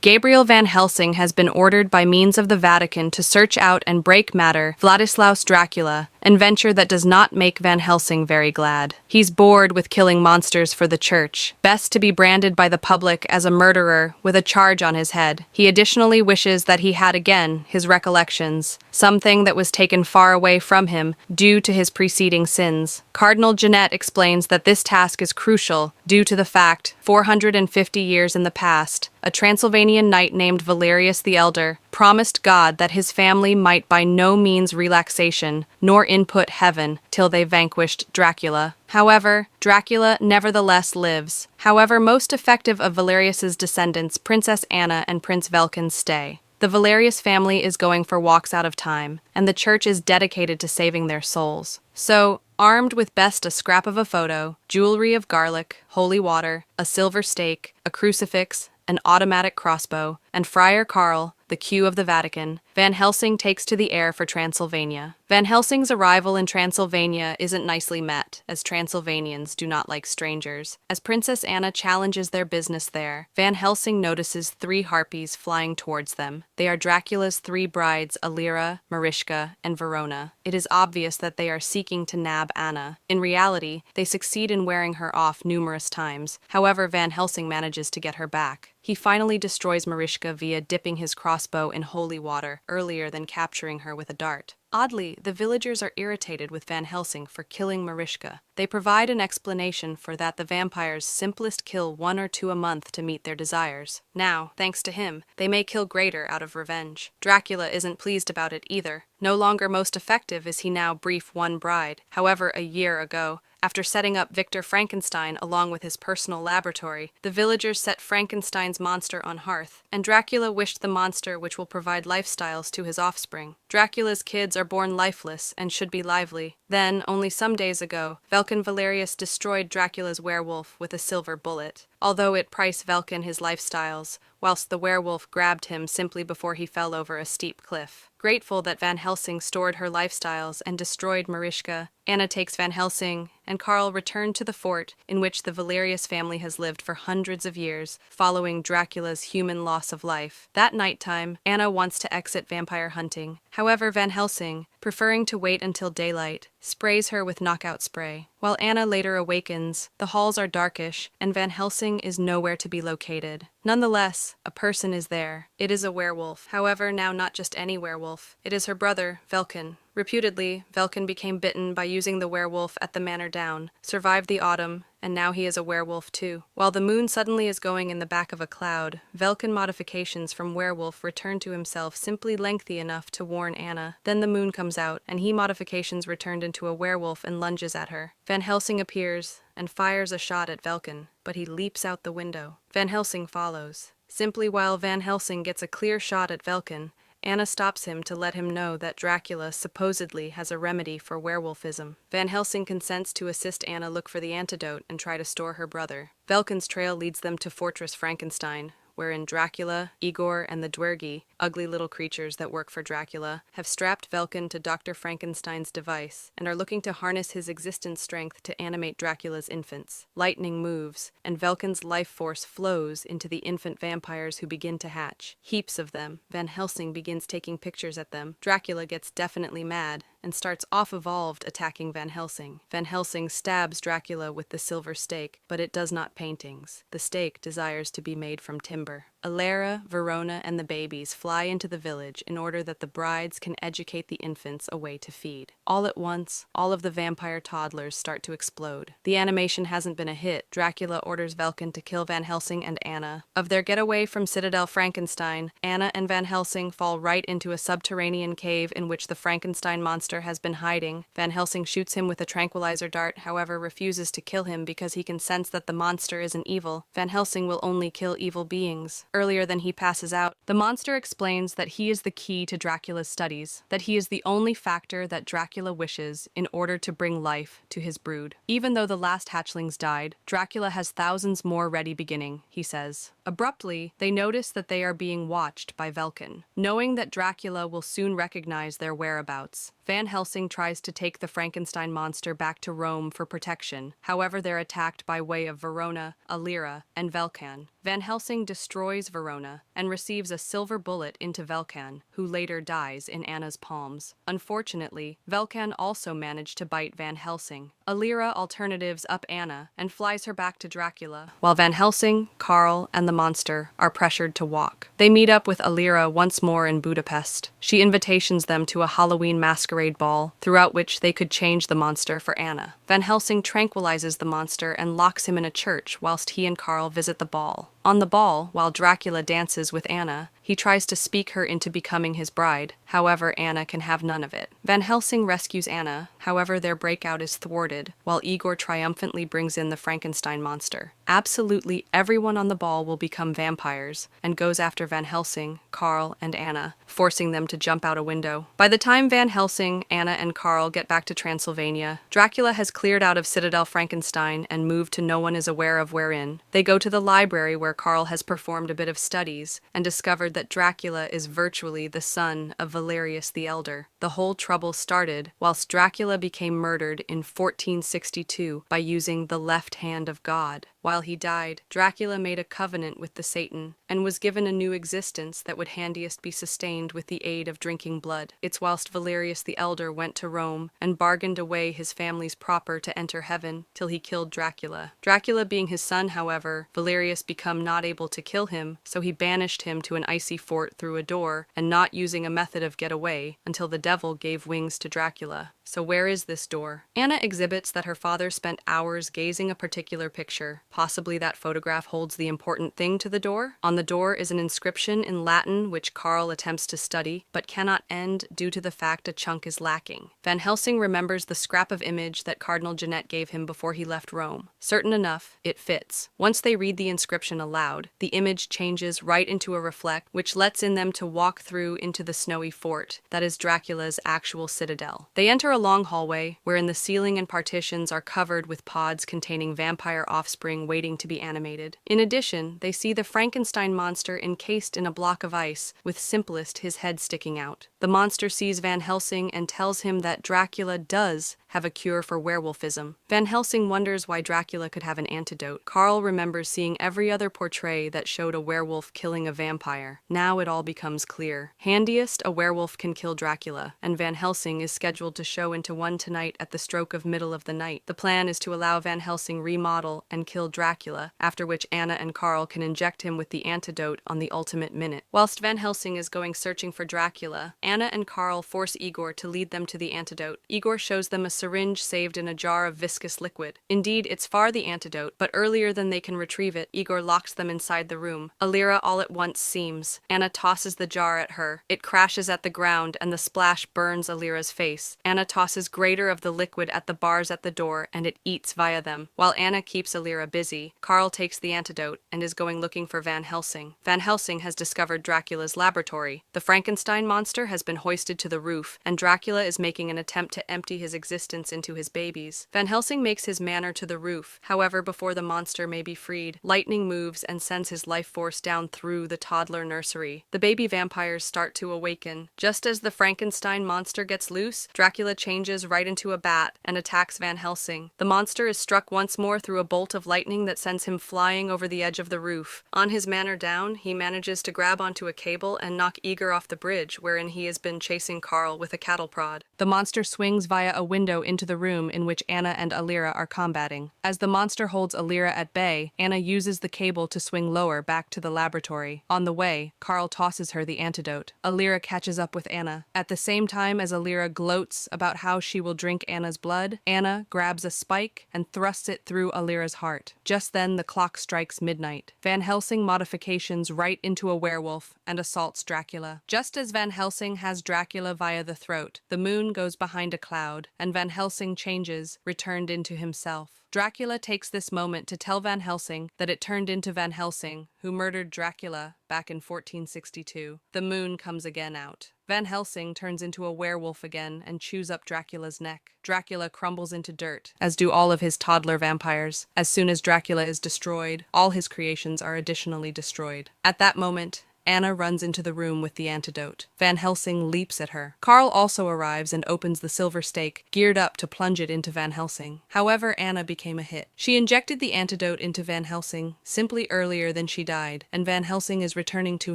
Gabriel Van Helsing has been ordered by means of the Vatican to search out and break matter Vladislaus Dracula, an venture that does not make Van Helsing very glad. He's bored with killing monsters for the church, best to be branded by the public as a murderer with a charge on his head. He additionally wishes that he had again his recollections, something that was taken far away from him due to his preceding sins. Cardinal Jeanette explains that this task is crucial due to the fact, 450 years in the past, a Transylvanian knight named Valerius the Elder promised God that his family might by no means relaxation nor input heaven till they vanquished Dracula. However, Dracula nevertheless lives. However, most effective of Valerius's descendants, Princess Anna and Prince Velkin, stay. The Valerius family is going for walks out of time, and the church is dedicated to saving their souls. So, armed with best a scrap of a photo, jewelry of garlic, holy water, a silver stake, a crucifix, an automatic crossbow, and Friar Karl, the Q of the Vatican, Van Helsing takes to the air for Transylvania. Van Helsing's arrival in Transylvania isn't nicely met, as Transylvanians do not like strangers. As Princess Anna challenges their business there, Van Helsing notices 3 harpies flying towards them. They are Dracula's 3 brides, Alira, Marischka, and Verona. It is obvious that they are seeking to nab Anna. In reality, they succeed in wearing her off numerous times. However, Van Helsing manages to get her back. He finally destroys Marischka via dipping his crossbow in holy water, earlier than capturing her with a dart. Oddly, the villagers are irritated with Van Helsing for killing Marischka. They provide an explanation for that the vampires simplest kill 1 or 2 a month to meet their desires. Now, thanks to him, they may kill greater out of revenge. Dracula isn't pleased about it either. No longer most effective is he now brief one bride. However, a year ago, after setting up Victor Frankenstein along with his personal laboratory, the villagers set Frankenstein's monster on hearth, and Dracula wished the monster which will provide lifestyles to his offspring. Dracula's kids are born lifeless and should be lively. Then, only some days ago, Velkin Valerius destroyed Dracula's werewolf with a silver bullet, although it priced Velkin his lifestyles, whilst the werewolf grabbed him simply before he fell over a steep cliff. Grateful that Van Helsing stored her lifestyles and destroyed Marischka, Anna takes Van Helsing and Karl return to the fort in which the Valerius family has lived for hundreds of years, following Dracula's human loss of life. That nighttime, Anna wants to exit vampire hunting. However, Van Helsing, preferring to wait until daylight, sprays her with knockout spray. While Anna later awakens, the halls are darkish, and Van Helsing is nowhere to be located. Nonetheless, a person is there. It is a werewolf. However, now not just any werewolf. It is her brother, Velkin. Reputedly, Velkin became bitten by using the werewolf at the Manor Down, survived the autumn, and now he is a werewolf too. While the moon suddenly is going in the back of a cloud, Velkin modifications from werewolf return to himself simply lengthy enough to warn Anna. Then the moon comes out, and he modifications returned into a werewolf and lunges at her. Van Helsing appears and fires a shot at Velkin, but he leaps out the window. Van Helsing follows. Simply while Van Helsing gets a clear shot at Velkin, Anna stops him to let him know that Dracula supposedly has a remedy for werewolfism. Van Helsing consents to assist Anna look for the antidote and try to store her brother. Velkin's trail leads them to Fortress Frankenstein, wherein Dracula, Igor, and the Dwergi, ugly little creatures that work for Dracula, have strapped Velkin to Dr. Frankenstein's device and are looking to harness his existence strength to animate Dracula's infants. Lightning moves, and Velkin's life force flows into the infant vampires who begin to hatch. Heaps of them. Van Helsing begins taking pictures at them. Dracula gets definitely mad and starts off-evolved attacking Van Helsing. Van Helsing stabs Dracula with the silver stake, but it does not paintings. The stake desires to be made from timber. Alera, Verona, and the babies fly into the village in order that the brides can educate the infants a way to feed. All at once, all of the vampire toddlers start to explode. The animation hasn't been a hit. Dracula orders Velkin to kill Van Helsing and Anna. Of their getaway from Citadel Frankenstein, Anna and Van Helsing fall right into a subterranean cave in which the Frankenstein monster has been hiding. Van Helsing shoots him with a tranquilizer dart, however refuses to kill him because he can sense that the monster isn't evil. Van Helsing will only kill evil beings. Earlier than he passes out, the monster explains that he is the key to Dracula's studies, that he is the only factor that Dracula wishes in order to bring life to his brood. Even though the last hatchlings died, Dracula has thousands more ready beginning, he says. Abruptly, they notice that they are being watched by Velkin. Knowing that Dracula will soon recognize their whereabouts, Van Helsing tries to take the Frankenstein monster back to Rome for protection. However, they're attacked by way of Verona, Illyria, and Vulcan. Van Helsing destroys Verona and receives a silver bullet into Vulcan, who later dies in Anna's palms. Unfortunately, Vulcan also managed to bite Van Helsing. Illyria alternatives up Anna and flies her back to Dracula, while Van Helsing, Karl, and the monster are pressured to walk. They meet up with Illyria once more in Budapest. She invitations them to a Halloween masquerade ball, throughout which they could change the monster for Anna. Van Helsing tranquilizes the monster and locks him in a church whilst he and Karl visit the ball. On the ball, while Dracula dances with Anna, he tries to speak her into becoming his bride. However, Anna can have none of it. Van Helsing rescues Anna, however their breakout is thwarted, while Igor triumphantly brings in the Frankenstein monster. Absolutely everyone on the ball will become vampires, and goes after Van Helsing, Karl, and Anna, forcing them to jump out a window. By the time Van Helsing, Anna, and Karl get back to Transylvania, Dracula has cleared out of Citadel Frankenstein and moved to no one is aware of wherein. They go to the library where Karl has performed a bit of studies and discovered that Dracula is virtually the son of Valerius the Elder. The whole trouble started whilst Dracula became murdered in 1462 by using the left hand of God. While he died, Dracula made a covenant with the Satan and was given a new existence that would handiest be sustained with the aid of drinking blood. It's whilst Valerius the Elder went to Rome and bargained away his family's proper to enter heaven till he killed Dracula. Dracula being his son, however, Valerius become not able to kill him, so he banished him to an icy fort through a door and not using a method of get away until the devil gave wings to Dracula. So where is this door? Anna exhibits that her father spent hours gazing a particular picture. Possibly that photograph holds the important thing to the door? On the door is an inscription in Latin which Karl attempts to study, but cannot end due to the fact a chunk is lacking. Van Helsing remembers the scrap of image that Cardinal Genet gave him before he left Rome. Certain enough, it fits. Once they read the inscription aloud, the image changes right into a reflect, which lets in them to walk through into the snowy fort that is Dracula's actual citadel. They enter a long hallway, wherein the ceiling and partitions are covered with pods containing vampire offspring waiting to be animated. In addition, they see the Frankenstein monster encased in a block of ice, with simplest his head sticking out. The monster sees Van Helsing and tells him that Dracula does have a cure for werewolfism. Van Helsing wonders why Dracula could have an antidote. Karl remembers seeing every other portrait that showed a werewolf killing a vampire. Now it all becomes clear. Handiest, a werewolf can kill Dracula, and Van Helsing is scheduled to show into one tonight at the stroke of middle of the night. The plan is to allow Van Helsing remodel and kill Dracula, after which Anna and Karl can inject him with the antidote on the ultimate minute. Whilst Van Helsing is going searching for Dracula, Anna and Karl force Igor to lead them to the antidote. Igor shows them a syringe saved in a jar of viscous liquid. Indeed, it's far the antidote, but earlier than they can retrieve it, Igor locks them inside the room. Illyria all at once seems. Anna tosses the jar at her. It crashes at the ground and the splash burns Illyria's face. Anna tosses greater of the liquid at the bars at the door and it eats via them. While Anna keeps Illyria busy, Karl takes the antidote and is going looking for Van Helsing. Van Helsing has discovered Dracula's laboratory. The Frankenstein monster has been hoisted to the roof and Dracula is making an attempt to empty his existence into his babies. Van Helsing makes his manner to the roof. However, before the monster may be freed, lightning moves and sends his life force down through the toddler nursery. The baby vampires start to awaken. Just as the Frankenstein monster gets loose, Dracula changes right into a bat and attacks Van Helsing. The monster is struck once more through a bolt of lightning that sends him flying over the edge of the roof. On his manner down, he manages to grab onto a cable and knock Igor off the bridge, wherein he has been chasing Karl with a cattle prod. The monster swings via a window into the room in which Anna and Illyria are combating. As the monster holds Illyria at bay, Anna uses the cable to swing lower back to the laboratory. On the way, Karl tosses her the antidote. Illyria catches up with Anna. At the same time as Illyria gloats about how she will drink Anna's blood, Anna grabs a spike and thrusts it through Illyria's heart. Just then, the clock strikes midnight. Van Helsing modifications right into a werewolf and assaults Dracula. Just as Van Helsing has Dracula via the throat, the moon goes behind a cloud, and Van Helsing changes, returned into himself. Dracula takes this moment to tell Van Helsing that it turned into Van Helsing, who murdered Dracula back in 1462. The moon comes again out. Van Helsing turns into a werewolf again and chews up Dracula's neck. Dracula crumbles into dirt, as do all of his toddler vampires. As soon as Dracula is destroyed, all his creations are additionally destroyed. At that moment, Anna runs into the room with the antidote. Van Helsing leaps at her. Carl also arrives and opens the silver stake, geared up to plunge it into Van Helsing. However, Anna became a hit. She injected the antidote into Van Helsing simply earlier than she died, and Van Helsing is returning to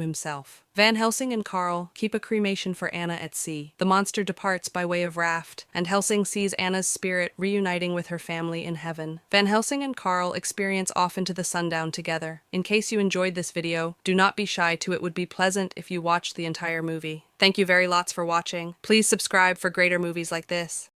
himself. Van Helsing and Carl keep a cremation for Anna at sea. The monster departs by way of raft, and Helsing sees Anna's spirit reuniting with her family in heaven. Van Helsing and Carl experience off into the sundown together. In case you enjoyed this video, do not be shy to it would be pleasant if you watched the entire movie. Thank you very lots for watching. Please subscribe for greater movies like this.